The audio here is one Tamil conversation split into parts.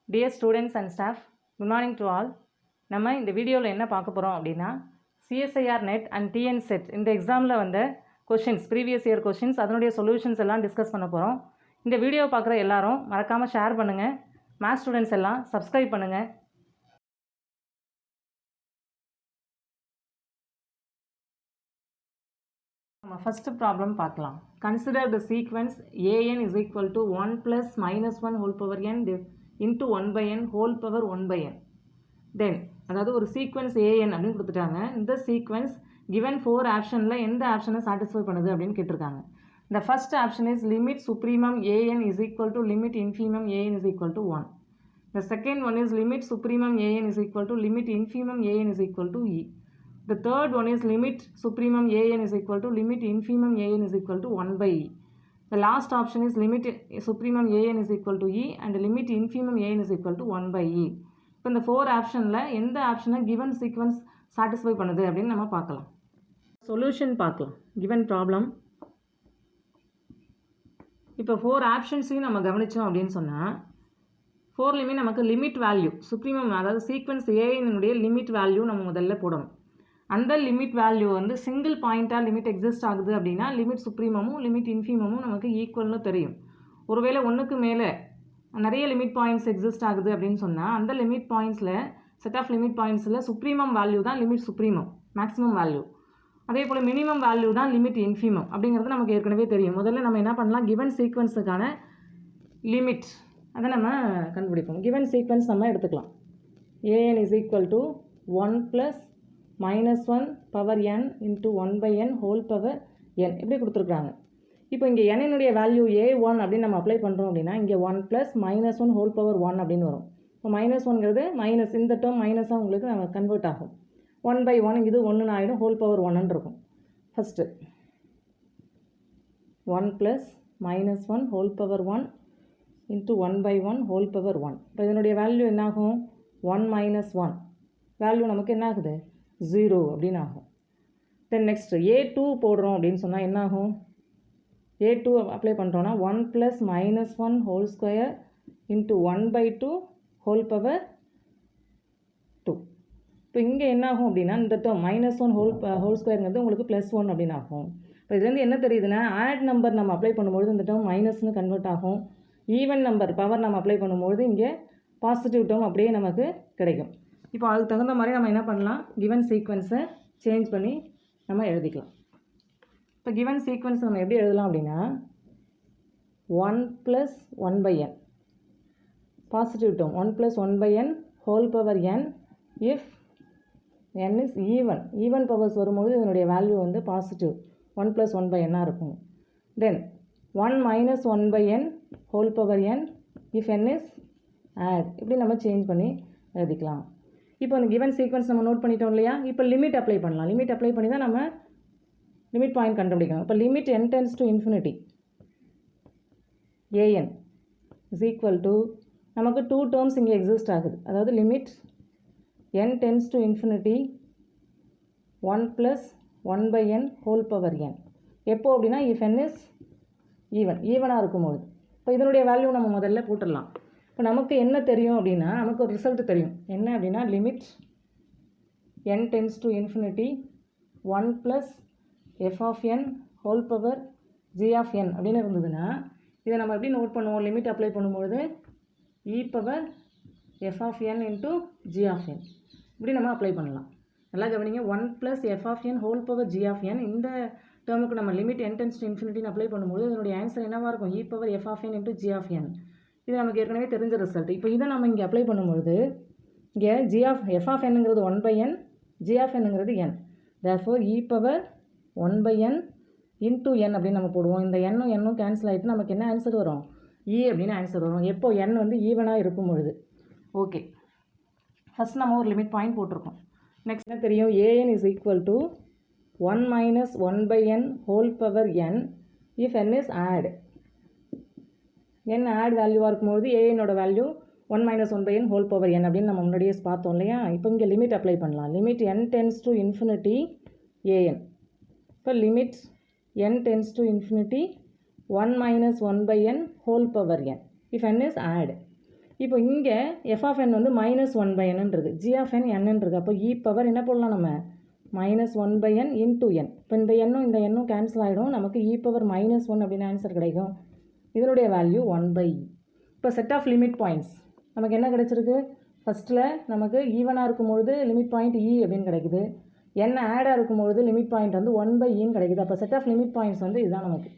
Dear students and staff, good morning to all. நம்ம இந்த வீடியோவில் என்ன பார்க்க போகிறோம் அப்படின்னா CSIR NET and TN set இந்த எக்ஸாமில் வந்த கொஷின்ஸ் ப்ரீவியஸ் இயர் கொஷின்ஸ் அதனுடைய சொல்யூஷன்ஸ் எல்லாம் டிஸ்கஸ் பண்ண போகிறோம். இந்த வீடியோ பார்க்குற எல்லாரும் மறக்காமல் ஷேர் பண்ணுங்கள். மேத்ஸ் ஸ்டூடெண்ட்ஸ் எல்லாம் சப்ஸ்கிரைப் பண்ணுங்கள். நம்ம ஃபஸ்ட்டு ப்ராப்ளம் பார்க்கலாம். Consider the sequence an is equal to 1 plus minus 1 whole power n into 1 by n whole power 1 by n. Then அதாவது ஒரு சீக்வன்ஸ் an அப்படின்னு கொடுத்துட்டாங்க. இந்த சீக்வன்ஸ் given 4 ஆப்ஷனில் எந்த ஆப்ஷனை சாட்டிஸ்ஃபை பண்ணுது அப்படின்னு கேட்டிருக்காங்க. The first option is limit supremum an is equal to limit infimum an is equal to 1. The second one is limit supremum an is equal to limit infimum an is equal to e. The third one is limit supremum an is equal to limit infimum an is equal to 1 by e. The last option is limit supremum an is equal to e and limit infimum an is equal to 1 by e. இப்போ இந்த 4 ஆப்ஷனில் எந்த ஆப்ஷனை given சீக்வன்ஸ் சாட்டிஸ்ஃபை பண்ணுது அப்படின்னு நம்ம பார்க்கலாம். சொல்யூஷன் பார்க்கலாம். given ப்ராப்ளம் இப்போ 4 ஆப்ஷன்ஸையும் நம்ம கவனித்தோம் அப்படின்னு சொன்னால் 4லையுமே நமக்கு லிமிட் வேல்யூ சுப்ரீமம் அதாவது சீக்வன்ஸ் ஏனுடைய லிமிட் வேல்யூ நம்ம முதல்ல போடணும். அந்த லிமிட் வேல்யூ வந்து சிங்கிள் பாயிண்ட்டாக லிமிட் எக்ஸிஸ்ட் ஆகுது அப்படின்னா லிமிட் சுப்ரீமமும் லிமிட் இன்ஃபீமமும் நமக்கு ஈக்குவல்னு தெரியும். ஒருவேளை ஒன்றுக்கு மேலே நிறைய லிமிட் பாயிண்ட்ஸ் எக்ஸிஸ்ட் ஆகுது அப்படின்னு சொன்னால் அந்த லிமிட் பாயிண்ட்ஸில் செட் ஆஃப் லிமிட் பாயிண்ட்ஸில் சுப்ரீமம் வேல்யூ தான் லிமிட் சுப்ரீமம் மேக்ஸிமம் வேல்யூ. அதே போல் மினிமம் வேல்யூ தான் லிமிட் இன்ஃபீமம் அப்படிங்கிறது நமக்கு ஏற்கனவே தெரியும். முதல்ல நம்ம என்ன பண்ணலாம், கிவன் சீக்வன்ஸுக்கான லிமிட் அதை நம்ம கண்டுபிடிப்போம். கிவன் சீக்வன்ஸ் நம்ம எடுத்துக்கலாம். an is equal to 1 plus minus 1 power n into 1 by n whole power n இப்படி கொடுத்துருக்குறாங்க. இப்போ இங்கே n-னுடைய வேல்யூ a1 அப்படின்னு நம்ம அப்ளை பண்ணுறோம் அப்படின்னா இங்கே 1 plus minus 1 whole power 1 அப்படின்னு வரும். இப்போ மைனஸ் ஒன்ங்கிறது மைனஸ் இந்த டேர்ம் மைனஸாக உங்களுக்கு நம்ம கன்வெர்ட் ஆகும். 1 by 1 இது 1 ஆகிடும், ஹோல் பவர் 1 இருக்கும். First 1 plus minus 1 whole power 1 into 1 by 1 whole power 1. இப்போ இதனுடைய வேல்யூ என்னாகும், 1 minus 1 வேல்யூ நமக்கு என்ன ஆகுது 0 அப்படின்னு ஆகும். தென் நெக்ஸ்ட் a2 போடுறோம் அப்படின்னு சொன்னால் என்னாகும், a2 அப்ளை பண்ணுறோன்னா 1 plus minus 1 whole square into 1 by 2 whole power 2. இப்போ இங்கே என்னாகும் அப்படின்னா இந்த டேர்ம் மைனஸ் 1 ஹோல் ஸ்கொயருங்கிறது உங்களுக்கு ப்ளஸ் 1 அப்படின்னு ஆகும். இப்போ இதுலேருந்து என்ன தெரியுதுன்னா ஆட் நம்பர் நம்ம அப்ளை பண்ணும்பொழுது இந்த டேர்ம் மைனஸ்னு கன்வெர்ட் ஆகும். ஈவன் நம்பர் பவர் நம்ம அப்ளை பண்ணும்போது இங்கே பாசிட்டிவ் டேர்ம் அப்படியே நமக்கு கிடைக்கும். இப்போ அதுக்கு தகுந்த மாதிரி நம்ம என்ன பண்ணலாம், கிவன் சீக்வன்ஸை சேஞ்ச் பண்ணி நம்ம எழுதிக்கலாம். இப்போ கிவன் சீக்வன்ஸ் நம்ம எப்படி எழுதலாம் அப்படின்னா 1 plus 1 by n positive term 1 plus 1 by n whole power n if n is even powers வரும்போது இதனுடைய வேல்யூ வந்து பாசிட்டிவ் 1 plus 1 by n இருக்கும். Then 1 minus 1 by n whole power n if n is odd இப்படி நம்ம சேஞ்ச் பண்ணி எழுதிக்கலாம். இப்போ அந்த கிவன் சீக்வன்ஸ் நம்ம நோட் பண்ணிட்டோம் இல்லையா, இப்போ லிமிட் அப்ளை பண்ணலாம். லிமிட் அப்ளை பண்ணி தான் நம்ம லிமிட் பாயிண்ட் கண்டுபிடிக்கணும். இப்போ limit n tends to infinity an is equal to நமக்கு 2 டேர்ம்ஸ் இங்கே எக்ஸிஸ்ட் ஆகுது. அதாவது limit n tends to infinity 1 plus 1 by n whole power n எப்போ அப்படின்னா if n is ஈவனாக இருக்கும்போது. இப்போ இதனுடைய வேல்யூ நம்ம முதல்ல போட்டுடலாம். இப்போ நமக்கு என்ன தெரியும் அப்படின்னா நமக்கு ஒரு ரிசல்ட் தெரியும். என்ன அப்படின்னா limit n tends to infinity 1 plus f of n whole power g of n அப்படின்னு இருந்ததுன்னா இதை நம்ம எப்படி நோட் பண்ணுவோம், லிமிட் அப்ளை பண்ணும்பொழுது e power f of n into g of n இப்படி நம்ம அப்ளை பண்ணலாம். நல்லா கவனிங்க, 1 plus f of n whole power g of n இந்த டேர்முக்கு நம்ம limit n tends to infinity apply பண்ணும்போது இதனுடைய ஆன்சர் என்னவாக இருக்கும், e power f of n into g of n. இது நமக்கு ஏற்கனவே தெரிஞ்ச ரிசல்ட். இப்போ இதை நம்ம இங்கே அப்ளை பண்ணும்பொழுது இங்கே f of n-ங்கிறது 1 by n, g of n-ங்கிறது n. therefore e power 1 by n into n அப்படின்னு நம்ம போடுவோம். இந்த n கேன்சல் ஆகிட்டு நமக்கு என்ன ஆன்சர் வரும், e அப்படின்னு ஆன்சர் வரும். எப்போ n வந்து ஈவனாக இருக்கும் பொழுது. ஓகே, ஃபஸ்ட் நம்ம ஒரு லிமிட் பாயிண்ட் போட்டிருக்கோம். நெக்ஸ்ட் என்ன தெரியும், an is equal to 1 minus 1 by n whole power n if n is add. n odd வேல்யூவாக இருக்கும்போது ஏனோட value 1 minus 1 by n whole power n அப்படின்னு நம்ம முன்னாடியே பார்த்தோம் இல்லையா. இப்போ இங்கே லிமிட் அப்ளை பண்ணலாம். Limit n tends to infinity an. இப்போ limit n tends to infinity 1 minus 1 by n whole power n if n is add. இப்போ இங்கே எஃப் ஆஃப் என் வந்து -1/n இருக்குது, ஜி ஆஃப் என் n இருக்குது. அப்போ இ பவர் என்ன போடலாம் நம்ம -1/n இன்டூ என். இப்போ இந்த எண்ணும் இந்த எண்ணும் கேன்சல் ஆகிடும், நமக்கு இ பவர் -1 அப்படின்னு ஆன்சர் கிடைக்கும். இதனுடைய வேல்யூ 1/e. இப்போ செட் ஆஃப் லிமிட் பாயிண்ட்ஸ் நமக்கு என்ன கிடைச்சிருக்கு? ஃபஸ்ட்டில் நமக்கு ஈவனாக இருக்கும்பொழுது லிமிட் பாயிண்ட் இ அப்படின்னு கிடைக்குது. n ஆடாக இருக்கும்பொழுது லிமிட் பாயிண்ட் வந்து 1/eன்னு கிடைக்குது. அப்போ செட் ஆஃப் லிமிட் பாயிண்ட்ஸ் வந்து இதுதான் நமக்கு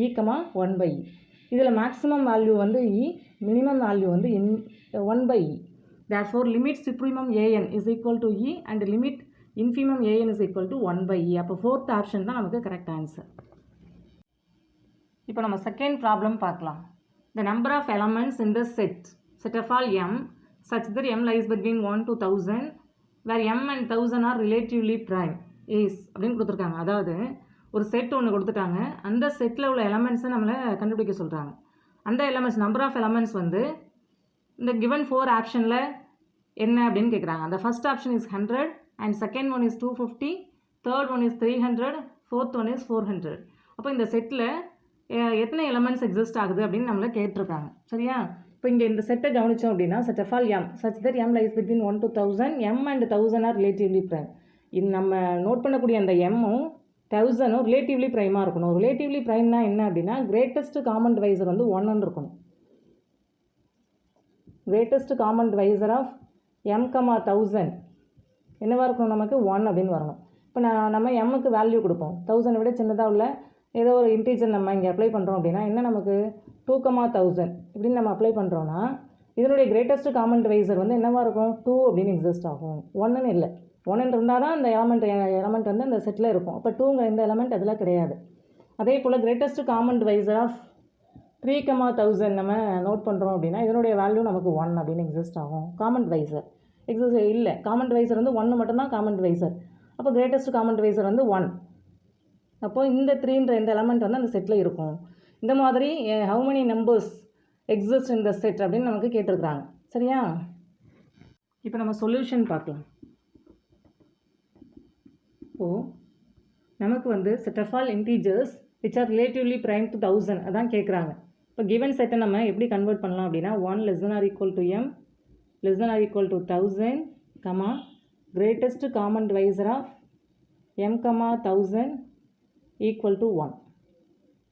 e, 1/e. இதில் மேக்ஸிமம் வேல்யூ வந்து e, மினிமம் வேல்யூ வந்து 1/e. therefore limit supremum an is equal to e and limit infimum an is equal to 1/e. அப்போ ஃபோர்த் ஆப்ஷன் தான் நமக்கு கரெக்ட் ஆன்சர். இப்போ நம்ம செகண்ட் ப்ராப்ளம் பார்க்கலாம். the number of elements in the set of all m such that m lies between 1 to 1000 where m and 1000 are relatively prime is அப்படின்னு கொடுத்துருக்காங்க. அதாவது ஒரு செட் ஒன்று கொடுத்துட்டாங்க, அந்த செட்டில் உள்ள எலமெண்ட்ஸை நம்மளை கண்டுபிடிக்க சொல்கிறாங்க. அந்த எலமெண்ட்ஸ் நம்பர் ஆஃப் எலமெண்ட்ஸ் வந்து இந்த கிவன் 4 ஆப்ஷனில் என்ன அப்படின்னு கேட்குறாங்க. அந்த first option is 100 and second one is 250, third one is 300, fourth one is 400. அப்போ இந்த செட்டில் எத்தனை எலமெண்ட்ஸ் எக்ஸிஸ்ட் ஆகுது அப்படின்னு நம்மளை கேட்டிருக்காங்க. சரியா? இப்போ இங்கே இந்த செட்டை கவனித்தோம் அப்படின்னா set of all M such that M lies between 1 to 1000, M and 1000 are relatively prime. இது நம்ம நோட் பண்ணக்கூடிய அந்த எம்மும் 1000ம் ரிலேட்டிவ்லி ப்ரைமாக இருக்கணும். ரிலேட்டிவ்லி ப்ரைம்னா என்ன அப்படின்னா கிரேட்டஸ்ட் காமன் டிவைசர் வந்து 1 இருக்கணும். Greatest common divisor of m, 1000 என்னவாக இருக்கணும்? நமக்கு 1 அப்படின்னு வரணும். இப்போ நம்ம எம்முக்கு வேல்யூ கொடுப்போம். 1000 விட சின்னதாக உள்ள ஏதோ ஒரு இன்டீஜர் நம்ம இங்கே அப்ளை பண்ணுறோம் அப்படின்னா என்ன நமக்கு 2, 1000 இப்படின்னு நம்ம அப்ளை பண்ணுறோன்னா இதனுடைய கிரேட்டஸ்ட் காமன் டிவைசர் வந்து என்னவாக இருக்கும்? 2 அப்படின்னு எக்ஸிஸ்ட் ஆகும். 1ன்னு இல்லை. 1 இருந்தால் தான் அந்த எலமெண்ட் வந்து அந்த செட்டில் இருக்கும். அப்போ 2ங்கிற இந்த எலமெண்ட் அதில் கிடையாது. அதே போல் கிரேட்டஸ்ட் காமன் டிவைசர் ஆஃப் 3, 1000 நம்ம நோட் பண்ணுறோம் அப்படின்னா இதனுடைய வேல்யூ நமக்கு 1 அப்படின்னு எக்ஸிஸ்ட் ஆகும். காமன் டிவைசர் எக்ஸிஸ்ட் இல்லை. காமன் டிவைசர் வந்து 1 மட்டும்தான் காமன் டிவைசர். அப்போ கிரேட்டஸ்ட் காமன் டிவைசர் வந்து 1. அப்போது இந்த 3ன்ற இந்த எலமெண்ட் வந்து அந்த செட்டில் இருக்கும். இந்த மாதிரி how many numbers exist in the set அப்படின்னு நமக்கு கேட்டிருக்கிறாங்க. சரியா? இப்போ நம்ம சொல்யூஷன் பார்க்கலாம். இப்போது நமக்கு வந்து set of all integers which are relatively prime to 1000 அதான் கேட்குறாங்க. இப்போ கிவன் செட்டை நம்ம எப்படி கன்வெர்ட் பண்ணலாம் அப்படின்னா 1 less than or equal to m less than or equal to 1000, greatest common divisor of m, 1000 equal to 1.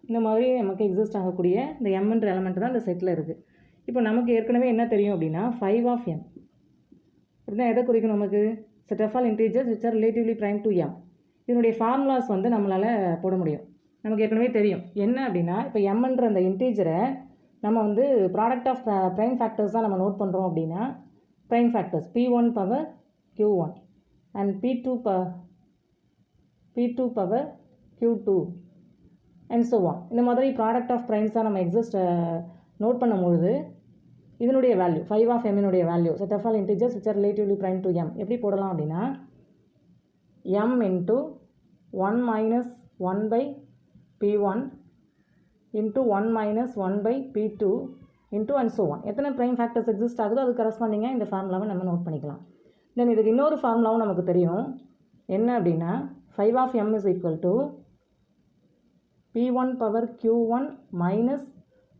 இந்த மாதிரி நமக்கு எக்ஸிஸ்ட் ஆகக்கூடிய இந்த எம்ன்ற எலமெண்ட் தான் இந்த செட்டில் இருக்குது. இப்போ நமக்கு ஏற்கனவே என்ன தெரியும் அப்படின்னா 5 of m அப்படின்னா எதை குறிக்கும்? நமக்கு set of all integers which are relatively prime to m. இதனுடைய ஃபார்முலாஸ் வந்து நம்மளால் போட முடியும். நமக்கு ஏற்கனவே தெரியும் என்ன அப்படின்னா இப்போ எம்ன்ற அந்த இன்டீஜரை நம்ம வந்து ப்ராடக்ட் ஆஃப் ப்ரைம் ஃபேக்டர்ஸ் தான் நம்ம நோட் பண்ணுறோம் அப்படின்னா prime factors p1 power q1 and p2 power q2 and so on. இந்த மாதிரி ப்ராடக்ட் ஆஃப் ப்ரைம்ஸ் தான் நம்ம நோட் பண்ணும்பொழுது இதனுடைய value 5 of m value set of all integers which are relatively prime to m எப்படி போடலாம் அப்படின்னா m into 1 minus 1 p1 into 1 minus 1 p2 into and so on. எத்தனை ப்ரைம் ஃபேக்டர்ஸ் எக்ஸிஸ்ட் ஆகுதோ அது கரஸ்பாண்டிங்காக இந்த ஃபார்முலாவை நம்ம நோட் பண்ணிக்கலாம். தென் இதுக்கு இன்னொரு ஃபார்முலாவும் நமக்கு தெரியும் என்ன அப்படின்னா 5 of m is equal to p1 power q1 minus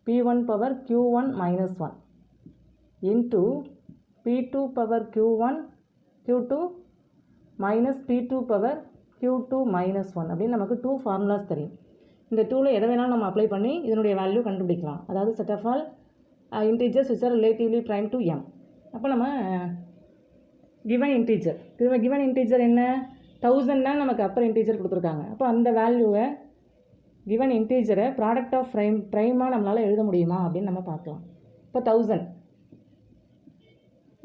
p1 power q1 minus 1 into p2 power q1 q2 minus p2 power q2 minus 1 அப்படின்னு நமக்கு 2 ஃபார்முலாஸ் தெரியும். இந்த 2ல் எதை வேணாலும் நம்ம அப்ளை பண்ணி இதனுடைய வேல்யூ கண்டுபிடிக்கலாம். அதாவது set of all integers which are relatively prime to m. அப்போ நம்ம கிவன் இன்டீஜர் என்ன 1000 தான் நமக்கு அப்பர் இன்டீஜர் கொடுத்துருக்காங்க. அப்போ அந்த வேல்யூவை கிவன் இன்டீஜரை ப்ராடக்ட் ஆஃப் ப்ரைமாக நம்மளால் எழுத முடியுமா அப்படின்னு நம்ம பார்க்கலாம். இப்போ 1000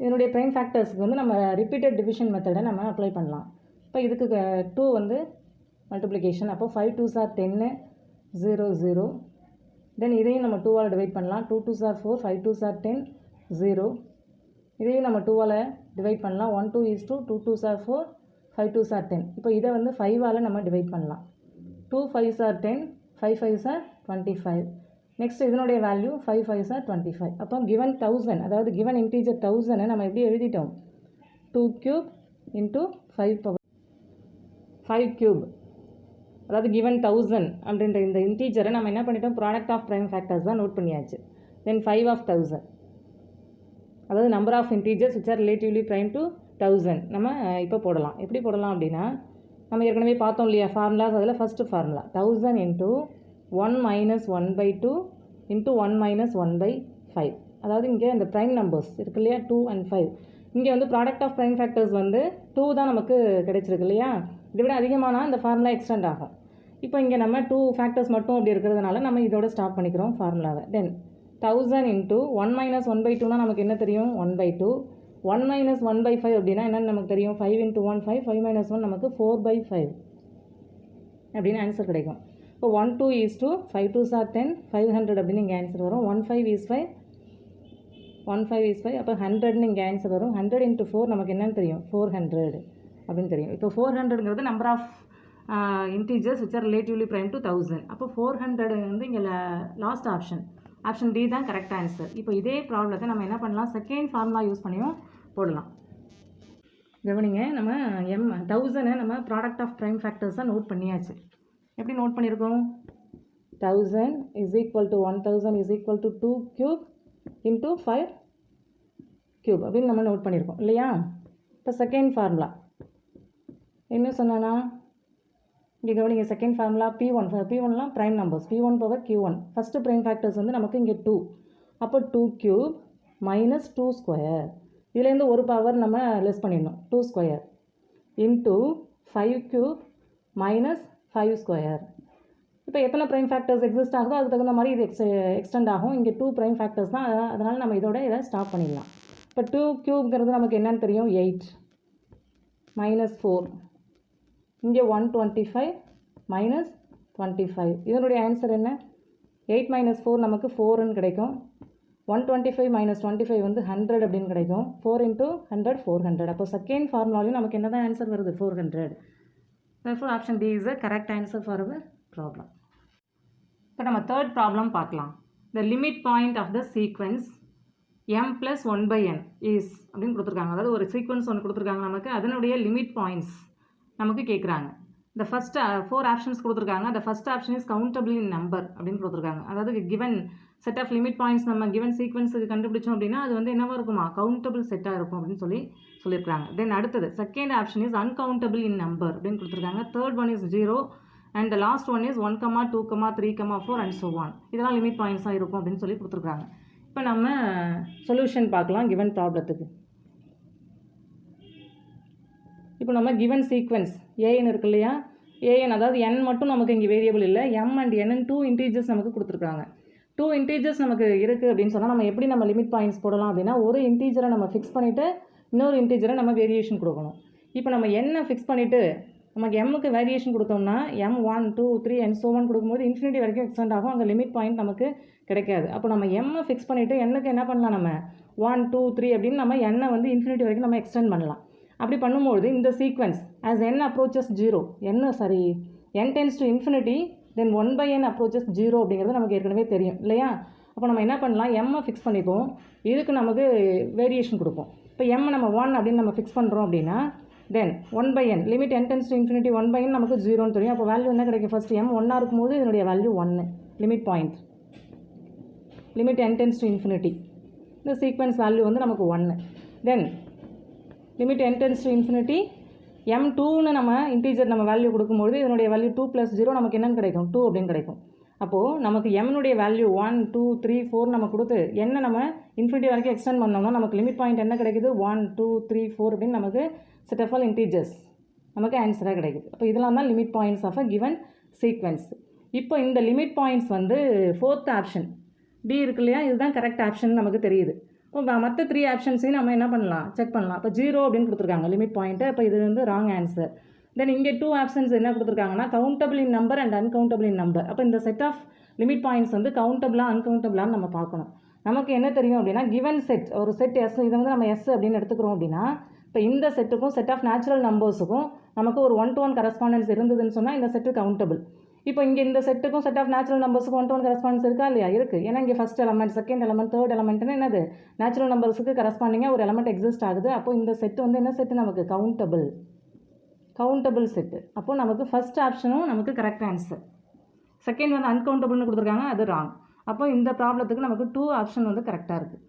இதனுடைய ப்ரைம் ஃபேக்டர்ஸ்க்கு வந்து நம்ம ரிப்பீட்டட் டிவிஷன் மெத்தடை நம்ம அப்ளை பண்ணலாம். இப்போ இதுக்கு 2 வந்து மல்டிப்ளிகேஷன். அப்போ 5 2s are 10 0 0. தென் இதையும் நம்ம 2ஆல் டிவைட் பண்ணலாம். 2 2s are 4 5 2s are 10 0. இதையும் நம்ம 2ஆல் டிவைட் பண்ணலாம். 1 2 is 2 2 2s are 4 5 2s are 10. இப்போ இதை வந்து 5ஆல் நம்ம டிவைட் பண்ணலாம். 2 5s are 10 5 5s are 25. Next இதனுடைய வேல்யூ 5 5s are 25. அப்போ கிவன் 1000 அதாவது கிவன் இன்டீஜர் 1000 நம்ம எப்படி எழுதிட்டோம் 2 cube இன்ட்டு 5 power 5 cube. அதாவது கிவன் 1000 அப்படின்ற இந்த இன்டீஜரை நம்ம என்ன பண்ணிட்டோம் ப்ராடக்ட் ஆஃப் ப்ரைம் ஃபேக்டர்ஸ் தான் நோட் பண்ணியாச்சு. தென் 5 of 1000 அதாவது number of integers which are relatively prime to 1000 நம்ம இப்போ போடலாம். எப்படி போடலாம் அப்படின்னா, நம்ம ஏற்கனவே பார்த்தோம் இல்லையா ஃபார்முலாஸ், அதில் first formula 1000 into 1 minus 1/2 into 1 minus 1/5. அதாவது இங்கே இந்த ப்ரைம் நம்பர்ஸ் இருக்கு இல்லையா 2 and 5, இங்கே வந்து ப்ராடக்ட் ஆஃப் ப்ரைம் ஃபேக்டர்ஸ் வந்து 2 தான் நமக்கு கிடைச்சிருக்கு இல்லையா. இதை விட அதிகமானால் இந்த ஃபார்முலா எக்ஸ்டெண்ட் ஆகும். இப்போ இங்கே நம்ம 2 ஃபேக்டர்ஸ் மட்டும் அப்படி இருக்கிறதுனால நம்ம இதோட ஸ்டாப் பண்ணிக்கிறோம் ஃபார்முலாவை. தென் 1000 இன்ட்டு 1 மைனஸ் 1/2னா நமக்கு என்ன தெரியும் 1/2. 1 மைனஸ் 1/5 அப்படின்னா என்னென்னு நமக்கு தெரியும் 5 இன்ட்டு 1 5, 5 மைனஸ் 1 நமக்கு 4/5 அப்படின்னு ஆன்சர் கிடைக்கும். இப்போ 1 2 is 2, 5 2s are 10, 500 அப்படின்னு இங்கே ஆன்சர் வரும். 1 5 is 5, 1 5 is 5, அப்போ 100ன்னு இங்கே ஆன்சர் வரும். 100 இன்ட்டு 4 நமக்கு என்னென்னு தெரியும் 400 அப்படின்னு தெரியும். இப்போ 400ங்கிறது number of integers which are relatively prime to 1000. அப்போ 400 வந்து இங்கே லாஸ்ட் ஆப்ஷன் டி தான் கரெக்ட் ஆன்சர். இப்போ இதே ப்ராப்ளத்தை நம்ம என்ன பண்ணலாம், செகண்ட் ஃபார்முலா யூஸ் பண்ணியும் போடலாம். கவனிங்க, நம்ம 1000 நம்ம ப்ராடக்ட் ஆஃப் ப்ரைம் ஃபேக்டர்ஸாக நோட் பண்ணியாச்சு. எப்படி நோட் பண்ணியிருக்கோம், 1000 is equal to 1000 is equal to 2 cube into 5 cube அப்படின்னு நம்ம நோட் பண்ணியிருக்கோம் இல்லையா. இப்போ செகண்ட் ஃபார்முலா என்ன சொன்னானா, இங்கே கவனிங்க செகண்ட் ஃபார்முலா P1லாம் prime numbers, P1 power Q1. First prime factors வந்து நமக்கு இங்கே 2, அப்போ 2 cube மைனஸ் 2 ஸ்கொயர், இதுலேருந்து ஒரு பவர் நம்ம லெஸ் பண்ணிடணும் 2 square into 5 cube minus 5 square. இப்போ எத்தனை ப்ரைம் ஃபேக்டர்ஸ் எக்ஸிஸ்ட் ஆகுதோ அதுக்கு தகுந்த மாதிரி இது எக்ஸ்டெண்ட் ஆகும். இங்கே 2 ப்ரைம் ஃபேக்டர்ஸ் தான், அதனால் நம்ம இதோட இதை ஸ்டாப் பண்ணிடலாம். இப்போ 2 க்யூப்ங்கிறது நமக்கு என்னன்னு தெரியும் 8 மைனஸ் 4, இங்கே 125 மைனஸ் 25. இதனுடைய ஆன்சர் என்ன, 8 மைனஸ் 4 நமக்கு 4ன்னு கிடைக்கும். 125 மைனஸ் 25 வந்து 100 அப்படின்னு கிடைக்கும். 4 இன்ட்டு 100 400. அப்போ செகண்ட் ஃபார்முலாலையும் நமக்கு என்ன தான் ஆன்சர் வருது 400. Therefore option D is the correct answer for our problem. இப்போ நம்ம தேர்ட் ப்ராப்ளம் பார்க்கலாம். The limit point of the sequence m plus 1 by n is அப்படின்னு கொடுத்துருக்காங்க. அதாவது ஒரு சீக்வன்ஸ் ஒன்று கொடுத்துருக்காங்க நமக்கு, அதனுடைய லிமிட் பாயிண்ட்ஸ் நமக்கு கேட்குறாங்க. இந்த ஃபஸ்ட்டு 4 ஆப்ஷன்ஸ் கொடுத்துருக்காங்க. the first option is countable in number அப்படின்னு கொடுத்துருக்காங்க. அதாவது given set of limit points நம்ம given சீக்வன்ஸுக்கு கண்டுபிடிச்சோம் அப்படின்னா அது வந்து என்னவா இருக்குமா கவுண்டபிள் செட்டாக இருக்கும் அப்படின்னு சொல்லியிருக்காங்க. தென் அடுத்தது second option is uncountable in number அப்படின்னு கொடுத்துருக்காங்க. Third one is 0 and the last one is 1, 2, 3, 4 and so on. இதெல்லாம் லிமிட் பாயிண்ட்ஸாக இருக்கும் அப்படின்னு சொல்லி கொடுத்துருக்காங்க. இப்போ நம்ம சொல்யூஷன் பார்க்கலாம் given ப்ராப்ளத்துக்கு. இப்போ நம்ம given சீக்வன்ஸ் ஏஎன் இருக்கு இல்லையா, ஏஎன் அதாவது n மட்டும் நமக்கு இங்கே வேரியபிள் இல்லை, m and n 2 இன்டீஜர்ஸ் நமக்கு கொடுத்துருக்காங்க. 2 இன்டீஜர்ஸ் நமக்கு இருக்குது அப்படின்னு சொன்னால் நம்ம எப்படி நம்ம லிமிட் பாயிண்ட்ஸ் போடலாம் அப்படின்னா, ஒரு இன்டீஜரை நம்ம ஃபிக்ஸ் பண்ணிவிட்டு இன்னொரு இன்டீஜரை நம்ம வேரியேஷன் கொடுக்கணும். இப்போ நம்ம n ஃபிக்ஸ் பண்ணிவிட்டு நமக்கு எம்முக்கு வேரியேஷன் கொடுத்தோம்னா m1 2 3 and so on கொடுக்கும்போது இன்ஃபினிட்டி வரைக்கும் எக்ஸ்டெண்ட் ஆகும். அங்கே லிமிட் பாயிண்ட் நமக்கு கிடைக்காது. அப்போ நம்ம எம்மை ஃபிக்ஸ் பண்ணிவிட்டு என்னக்கு என்ன பண்ணலாம், நம்ம 1 2 3 அப்படின்னு நம்ம எண்ணை வந்து இன்ஃபினிட்டி வரைக்கும் நம்ம எக்ஸ்டெண்ட் பண்ணலாம். அப்படி பண்ணும்போது இந்த sequence as n approaches 0 n tends to infinity then 1 by n approaches 0 அப்படிங்கிறது நமக்கு ஏற்கனவே தெரியும் இல்லையா. அப்போ நம்ம என்ன பண்ணலாம், எம்மை ஃபிக்ஸ் பண்ணிப்போம், இதுக்கு நமக்கு வேரியேஷன் கொடுப்போம். இப்போ எம் நம்ம 1 அப்படின்னு நம்ம ஃபிக்ஸ் பண்ணுறோம் அப்படின்னா தென் 1 by n limit n tends to infinity 1 by n நமக்கு 0ன்னு தெரியும். அப்போ வேல்யூ என்ன கிடைக்கும், ஃபஸ்ட்டு m 1 இருக்கும்போது இதனுடைய value 1 limit point, limit n tends to infinity இந்த சீக்வன்ஸ் வேல்யூ வந்து நமக்கு 1. தென் limit n tends to infinity m2ன்னு நம்ம இன்டீஜர் நம்ம வேல்யூ கொடுக்கும்போது இதனுடைய வேல்யூ 2 + 0 நமக்கு என்னன்னு கிடைக்கும் 2 அப்படின்னு கிடைக்கும். அப்போது நமக்கு எம்னுடைய வேல்யூ 1 2 3 4 நம்ம கொடுத்து என்ன நம்ம இன்ஃபினிட்டி வரைக்கும் எக்ஸ்டெண்ட் பண்ணோம்னா நமக்கு லிமிட் பாயிண்ட் என்ன கிடைக்குது 1 2 3 4 அப்படின்னு நமக்கு செட் ஆஃப் ஆல் இன்டீஜர்ஸ் நமக்கு ஆன்சராக கிடைக்குது. அப்போ இதெல்லாம் தான் limit points of a given sequence. இப்போ இந்த லிமிட் பாயிண்ட்ஸ் வந்து ஃபோர்த் ஆப்ஷன் டி இருக்கு இல்லையா, இதுதான் கரெக்ட் ஆப்ஷன் நமக்கு தெரியுது. இப்போ மற்ற 3 ஆப்ஷன்ஸையும் நம்ம என்ன பண்ணலாம், செக் பண்ணலாம். இப்போ 0 அப்படின்னு கொடுத்துருக்காங்க லிமிட் பாயிண்ட்டு, அப்போ இது வந்து ராங் ஆன்சர். தென் இங்கே 2 ஆப்ஷன்ஸ் என்ன கொடுத்துருக்காங்கன்னா countable in number and uncountable in number. அப்போ இந்த செட் ஆஃப் லிமிட் பாயிண்ட்ஸ் வந்து கவுண்டபிளாக அன்கவுண்டபிளான்னு நம்ம பார்க்கணும். நமக்கு என்ன தெரியும் அப்படின்னா கிவன் செட் ஒரு செட் எஸ், இதை வந்து நம்ம எஸ் அப்படின்னு எடுத்துக்கிறோம் அப்படின்னா இப்போ இந்த செட்டுக்கும் செட் ஆஃப் நேச்சுரல் நம்பர்ஸுக்கும் நமக்கு ஒரு 1-to-1 கரஸ்பாண்டன்ஸ் இருந்ததுன்னு சொன்னால் இந்த செட்டு கவுண்டபிள். இப்போ இங்கே இந்த செட்டுக்கும் செட் ஆஃப் நேச்சுரல் நம்பர்ஸுக்கும் 1-to-1 கரஸ்பாண்டன்ஸ் இருக்கா இல்லையா, இருக்குது. ஏன்னா இங்கே first element second element third எலமெண்ட்னு என்னது நேச்சுரல் நம்பர்ஸுக்கு கரஸ்பாண்டிங்காக ஒரு எலமெண்ட் எக்ஸிஸ்ட் ஆகுது. அப்போ இந்த செட்டு வந்து என்ன செட்டு நமக்கு கவுண்டபிள் செட்டு. அப்போது நமக்கு ஃபஸ்ட் ஆப்ஷனும் நமக்கு கரெக்ட் ஆன்சர். செகண்ட் வந்து அன்கவுண்டபிள்னு கொடுத்துருக்காங்க, அது ராங். அப்போ இந்த ப்ராப்ளத்துக்கு நமக்கு 2 ஆப்ஷன் வந்து கரெக்டாக இருக்குது.